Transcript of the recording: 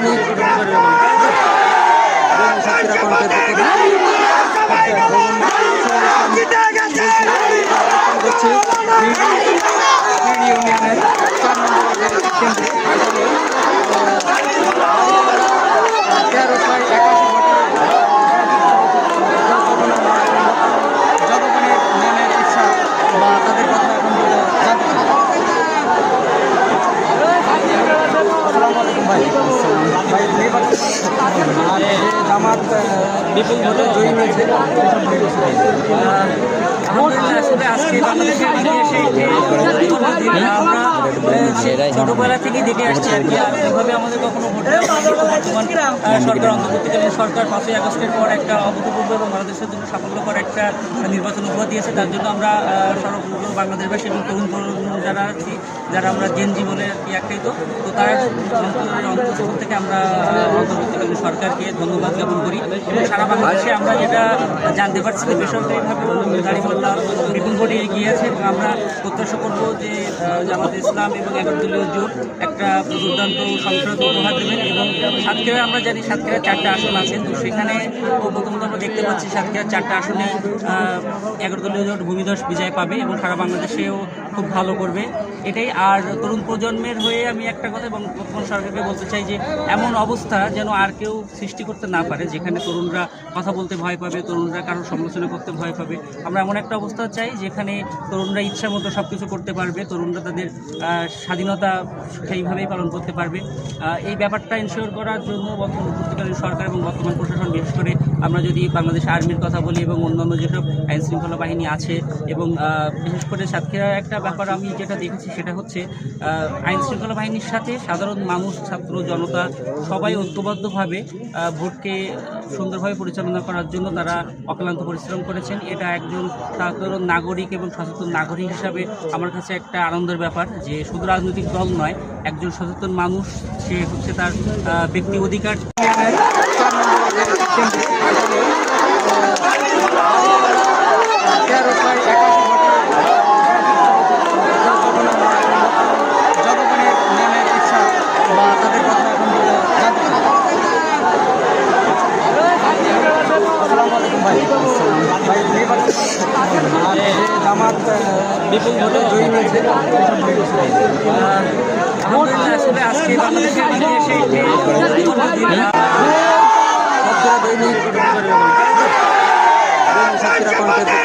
দৈনিক সাতক্ষীরা কণ্ঠের ইউনিয়নের 4 নম্বর কেন্দ্রে 1381 জনগণের মনের ইচ্ছা বা তাদের কথা এখন জানতে জামাত বিপুল ভোটে জয়ী হয়েছে। আসলে আজকে বাংলাদেশের ইতিহাসে আমরা ছোটবেলা থেকেই দেখে আসছি আর কি। এভাবে আমাদের কখনো ভোট বর্তমান সরকার অন্তর্বর্তীকালীন সরকার 5ই আগস্টের পর একটা অভূতপূর্ব এবং বাংলাদেশের জন্য সাফল্যকর একটা নির্বাচন উপহার দিয়েছে। তার জন্য আমরা সর্বপ্রথম বাংলাদেশবাসী এবং তরুণ যারা আছি, যারা আমরা জেনজি বলে আর কি আখ্যায়িত, তো তার অন্তঃস্থল থেকে আমরা অন্তর্বর্তীকালীন সরকারকে ধন্যবাদ জ্ঞাপন করি। এবং সারা বাংলাদেশে আমরা যেটা জানতে পারছি যে বেসরকারিভাবে দাঁড়িপাল্লা বিপুল ভোটে এগিয়ে আছে এবং আমরা প্রত্যাশা করবো যে জামাত ইসলাম এবং 11 দলীয় জোট একটা দুর্দান্ত সংসদ উপহার দেবেন। এবং সাতক্ষীরা আমরা জানি সাতক্ষীরা 4টা আসন আছে, তো সেখানে প্রথমত আমরা দেখতে পাচ্ছি সাতক্ষীরা 4টা আসনে 11 দলীয় জোট ভূমিধস বিজয় পাবে এবং সারা বাংলাদেশেও খুব ভালো করবে এটাই। আর তরুণ প্রজন্মের হয়ে আমি একটা কথা এবং বর্তমান সরকারকে বলতে চাই যে এমন অবস্থা যেন আর কেউ সৃষ্টি করতে না পারে যেখানে তরুণরা কথা বলতে ভয় পাবে, তরুণরা কারোর সমালোচনা করতে ভয় পাবে। আমরা এমন একটা অবস্থা চাই যেখানে তরুণরা ইচ্ছা মতো সব কিছু করতে পারবে, তরুণরা তাদের স্বাধীনতা সেইভাবেই পালন করতে পারবে। এই ব্যাপারটা ইনশিওর করার জন্য অন্তর্বর্তীকালীন সরকার এবং বর্তমান প্রশাসন, বিশেষ করে আমরা যদি বাংলাদেশ আর্মির কথা বলি এবং অন্যান্য যেসব আইন শৃঙ্খলা বাহিনী আছে এবং বিশেষ করে সাতক্ষীরার একটা ব্যাপার আমি যেটা দেখেছি সেটা হচ্ছে আইন শৃঙ্খলা বাহিনীর সাথে সাধারণ মানুষ, ছাত্র জনতা সবাই ঐক্যবদ্ধভাবে ভোটকে সুন্দরভাবে পরিচালনা করার জন্য তারা অক্লান্ত পরিশ্রম করেছেন। এটা একজন সাধারণ নাগরিক এবং সচেতন নাগরিক হিসাবে আমার কাছে একটা আনন্দের ব্যাপার যে শুধু রাজনৈতিক দল নয়, একজন সচেতন মানুষ সে হচ্ছে তার ব্যক্তি অধিকার জনগণের মনের ইচ্ছা বা তাদের কথা এখন জানতে জামাত বিপুল ভোটে জয়ী হয়েছে। আসলে আজকে বাংলাদেশের ইতিহাসে দৈনিক সাতক্ষীরা কণ্ঠের